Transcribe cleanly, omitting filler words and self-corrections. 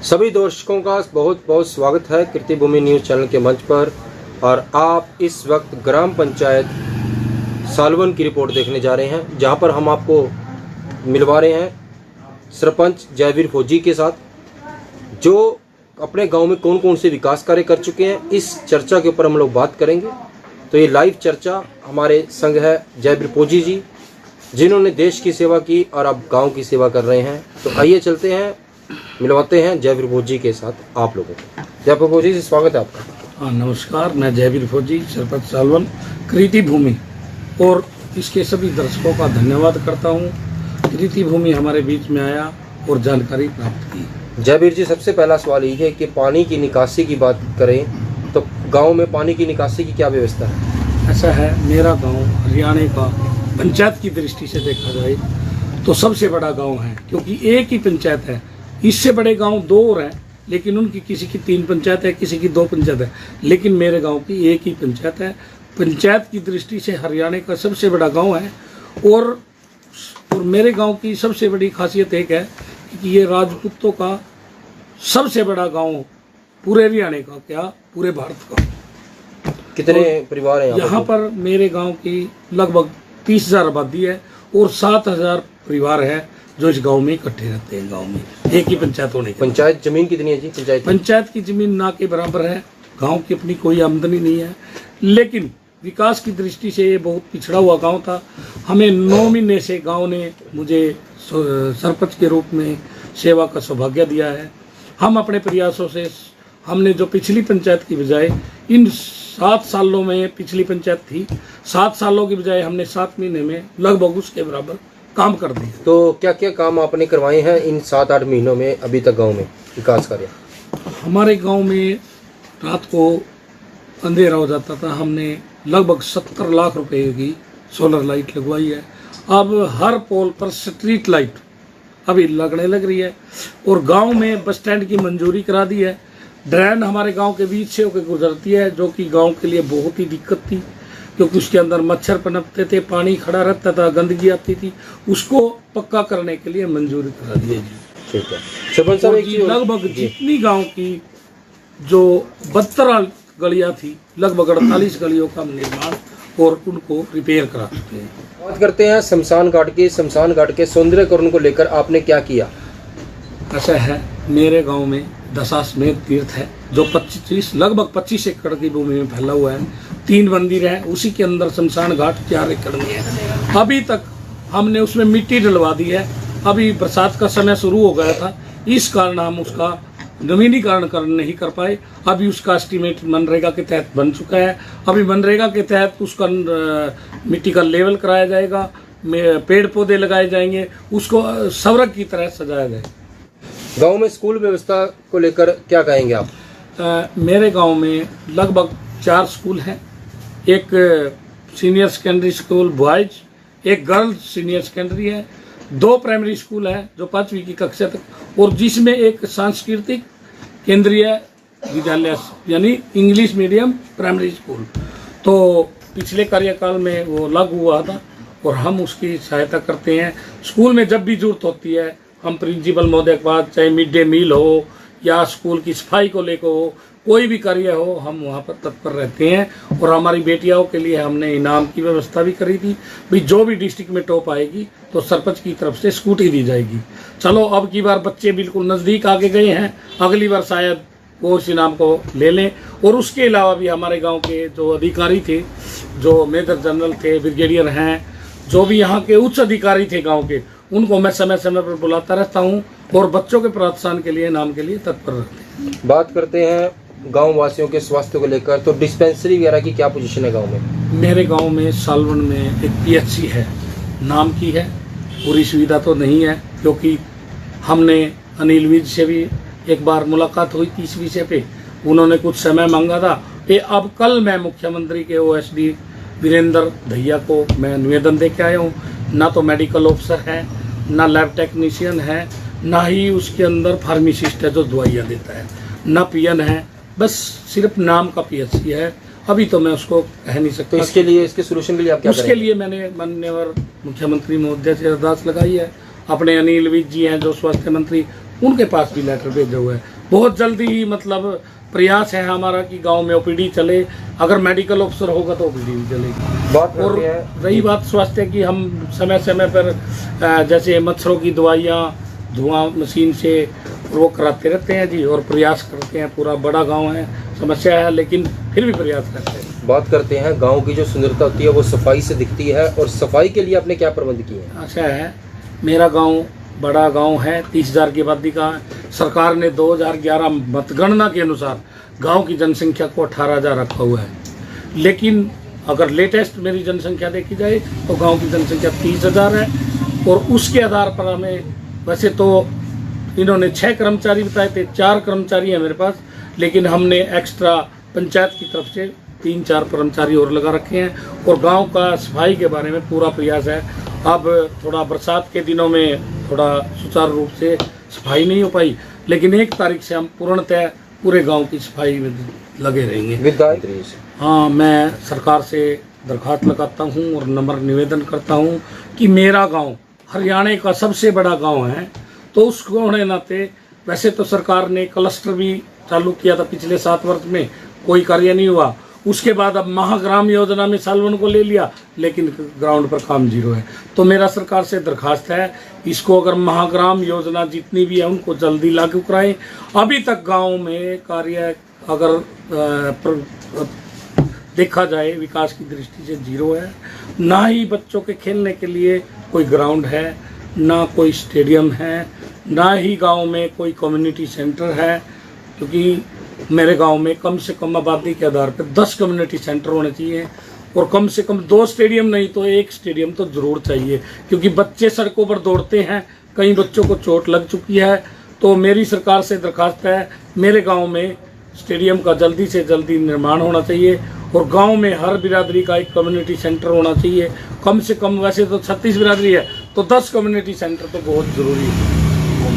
सभी दर्शकों का बहुत बहुत स्वागत है कृति भूमि न्यूज़ चैनल के मंच पर। और आप इस वक्त ग्राम पंचायत सालवन की रिपोर्ट देखने जा रहे हैं, जहां पर हम आपको मिलवा रहे हैं सरपंच जयवीर फौजी के साथ, जो अपने गांव में कौन कौन से विकास कार्य कर चुके हैं। इस चर्चा के ऊपर हम लोग बात करेंगे। तो ये लाइव चर्चा हमारे संग है जयवीर फौजी जी, जिन्होंने देश की सेवा की और अब गांव की सेवा कर रहे हैं। तो आइए चलते हैं, मिलवाते हैं जयवीर फौजी के साथ आप लोगों को। जयवीर फौजी जी, स्वागत है आपका। हाँ नमस्कार, मैं जयवीर फौजी, सरपंच सालवन, कृति भूमि, और इसके सभी दर्शकों का धन्यवाद करता हूँ। कृति भूमि हमारे बीच में आया और जानकारी प्राप्त की। जयवीर जी, सबसे पहला सवाल ये है कि पानी की निकासी की बात करें तो गांव में पानी की निकासी की क्या व्यवस्था है? ऐसा है, मेरा गांव हरियाणा का पंचायत की दृष्टि से देखा जाए तो सबसे बड़ा गांव है, क्योंकि एक ही पंचायत है। इससे बड़े गांव दो और हैं, लेकिन उनकी किसी की 3 पंचायत है, किसी की 2 पंचायत है, लेकिन मेरे गांव की एक ही पंचायत है। पंचायत की दृष्टि से हरियाणा का सबसे बड़ा गांव है। और मेरे गांव की सबसे बड़ी खासियत एक है कि ये राजपूतों का सबसे बड़ा गांव पूरे हरियाणा का, क्या पूरे भारत का। कितने परिवार हैं यहाँ पर? मेरे गांव की लगभग 30,000 आबादी है और 7,000 परिवार है जो इस गांव में इकट्ठे रहते हैं। गांव में एक ही पंचायत होने के। पंचायत जमीन कितनी है जी? पंचायत की जमीन ना के बराबर है। गांव की अपनी कोई आमदनी नहीं है, लेकिन विकास की दृष्टि से ये बहुत पिछड़ा हुआ गांव था। हमें 9 महीने से गांव ने मुझे सरपंच के रूप में सेवा का सौभाग्य दिया है। हम अपने प्रयासों से हमने जो पिछली पंचायत की बजाय इन 7 सालों में, पिछली पंचायत थी 7 सालों की बजाय हमने 7 महीने में लगभग उसके बराबर काम कर दिए। तो क्या क्या काम आपने करवाए हैं इन 7-8 महीनों में अभी तक गांव में विकास कार्य? हमारे गांव में रात को अंधेरा हो जाता था, हमने लगभग 70 लाख रुपए की सोलर लाइट लगवाई है। अब हर पोल पर स्ट्रीट लाइट अभी लगने लग रही है। और गांव में बस स्टैंड की मंजूरी करा दी है। ड्रेन हमारे गांव के बीच से होकर गुजरती है, जो कि गांव के लिए बहुत ही दिक्कत थी, क्योंकि उसके अंदर मच्छर पनपते थे, पानी खड़ा रहता था, गंदगी आती थी। उसको पक्का करने के लिए मंजूरी करा दी है। ठीक है सरपंच साहब, लगभग जितनी गांव की जो 72 गलियां थी, लगभग 48 गलियों का निर्माण और उनको रिपेयर करा चुके हैं। बात करते हैं शमशान घाट की। शमशान घाट के सौंदर्यकरण को लेकर आपने क्या किया? ऐसा है, मेरे गांव में दशाश्वमेध तीर्थ है, जो लगभग 25 एकड़ की भूमि में फैला हुआ है। 3 मंदिर है, उसी के अंदर शमशान घाट 4 एकड़ में है। अभी तक हमने उसमें मिट्टी डलवा दी है। अभी बरसात का समय शुरू हो गया था, इस कारण हम उसका नवीनीकरण नहीं कर पाए। अभी उसका एस्टीमेट मनरेगा के तहत बन चुका है। अभी मनरेगा के तहत उसका मिट्टी का लेवल कराया जाएगा, पेड़ पौधे लगाए जाएंगे, उसको स्वर्ग की तरह सजाया जाएगा। गांव में स्कूल व्यवस्था को लेकर क्या कहेंगे आप? मेरे गांव में लगभग 4 स्कूल हैं। एक सीनियर सेकेंडरी स्कूल बॉयज, एक गर्ल्स सीनियर सेकेंडरी है, 2 प्राइमरी स्कूल है जो 5वीं की कक्षा तक, और जिसमें एक सांस्कृतिक केंद्रीय विद्यालय यानी इंग्लिश मीडियम प्राइमरी स्कूल। तो पिछले कार्यकाल में वो लागू हुआ था और हम उसकी सहायता करते हैं। स्कूल में जब भी जरूरत होती है, हम प्रिंसिपल महोदय के पास, चाहे मिड डे मील हो या स्कूल की सफाई को लेकर हो, कोई भी कार्य हो, हम वहाँ पर तत्पर रहते हैं। और हमारी बेटियों के लिए हमने इनाम की व्यवस्था भी करी थी, भाई जो भी डिस्ट्रिक्ट में टॉप आएगी तो सरपंच की तरफ से स्कूटी दी जाएगी। चलो अब की बार बच्चे बिल्कुल नज़दीक आगे गए हैं, अगली बार शायद वो उस इनाम को ले लें। और उसके अलावा भी हमारे गाँव के जो अधिकारी थे, जो मेजर जनरल थे, ब्रिगेडियर हैं, जो भी यहाँ के उच्च अधिकारी थे गाँव के, उनको मैं समय समय पर बुलाता रहता हूँ और बच्चों के प्रोत्साहन के लिए, नाम के लिए तत्पर रहते हैं। बात करते हैं गांव वासियों के स्वास्थ्य को लेकर, तो डिस्पेंसरी वगैरह की क्या पोजीशन है गांव में? मेरे गांव में सालवन में एक PHC है, नाम की है, पूरी सुविधा तो नहीं है, क्योंकि हमने अनिल विज से भी एक बार मुलाकात हुई थी इस विषय पे, उन्होंने कुछ समय मांगा था। अब कल मैं मुख्यमंत्री के OSD वीरेंद्र भैया को मैं निवेदन दे के आया हूँ। ना तो मेडिकल ऑफिसर है, ना लैब टेक्नीशियन है, ना ही उसके अंदर फार्मासिस्ट है जो दवाइयाँ देता है, ना PN है, बस सिर्फ नाम का PHC है। अभी तो मैं उसको कह नहीं सकता। तो इसके लिए, इसके सोल्यूशन के लिए आप क्या उसके लिए मैंने माननीय मुख्यमंत्री महोदय से अरदास लगाई है। अपने अनिल विज जी हैं जो स्वास्थ्य मंत्री, उनके पास भी लेटर भेजे हुए हैं। बहुत जल्दी ही मतलब प्रयास है हमारा कि गांव में ओपीडी चले, अगर मेडिकल ऑफिसर होगा तो ओपीडी भी चलेगी। बात और करते हैं रही बात स्वास्थ्य की, हम समय समय पर जैसे मच्छरों की दवाइयाँ धुआं मशीन से वो कराते रहते हैं जी, और प्रयास करते हैं। पूरा बड़ा गांव है, समस्या है, लेकिन फिर भी प्रयास करते हैं। बात करते हैं गांव की जो सुंदरता होती है वो सफाई से दिखती है, और सफाई के लिए आपने क्या प्रबंध किए हैं? अच्छा है, मेरा गांव बड़ा गांव है, 30,000 की आबादी का है। सरकार ने 2011 मतगणना के अनुसार गांव की जनसंख्या को 18,000 रखा हुआ है, लेकिन अगर लेटेस्ट मेरी जनसंख्या देखी जाए तो गांव की जनसंख्या 30,000 है। और उसके आधार पर हमें, वैसे तो इन्होंने 6 कर्मचारी बताए थे, 4 कर्मचारी हैं मेरे पास, लेकिन हमने एक्स्ट्रा पंचायत की तरफ से 3-4 कर्मचारी और लगा रखे हैं। और गांव का सफाई के बारे में पूरा प्रयास है। अब थोड़ा बरसात के दिनों में थोड़ा सुचारू रूप से सफाई नहीं हो पाई, लेकिन 1 तारीख से हम पूर्णतः पूरे गांव की सफाई में लगे रहेंगे। विधायक, हाँ, मैं सरकार से दरखास्त लगाता हूँ और नम्र निवेदन करता हूँ कि मेरा गांव हरियाणा का सबसे बड़ा गांव है, तो उस होने नाते, वैसे तो सरकार ने क्लस्टर भी चालू किया था पिछले 7 वर्ष में, कोई कार्य नहीं हुआ। उसके बाद अब महाग्राम योजना में सालवन को ले लिया, लेकिन ग्राउंड पर काम जीरो है। तो मेरा सरकार से दरखास्त है, इसको अगर महाग्राम योजना जितनी भी है उनको जल्दी लागू कराएं। अभी तक गांव में कार्य अगर देखा जाए विकास की दृष्टि से जीरो है। ना ही बच्चों के खेलने के लिए कोई ग्राउंड है, ना कोई स्टेडियम है, ना ही गांव में कोई कम्युनिटी सेंटर है, क्योंकि मेरे गांव में कम से कम आबादी के आधार पर 10 कम्युनिटी सेंटर होने चाहिए, और कम से कम 2 स्टेडियम नहीं तो 1 स्टेडियम तो ज़रूर चाहिए, क्योंकि बच्चे सड़कों पर दौड़ते हैं, कई बच्चों को चोट लग चुकी है। तो मेरी सरकार से दरखास्त है, मेरे गांव में स्टेडियम का जल्दी से जल्दी निर्माण होना चाहिए, और गांव में हर बिरादरी का एक कम्युनिटी सेंटर होना चाहिए। कम से कम, वैसे तो 36 बिरादरी है तो 10 कम्युनिटी सेंटर तो बहुत ज़रूरी है।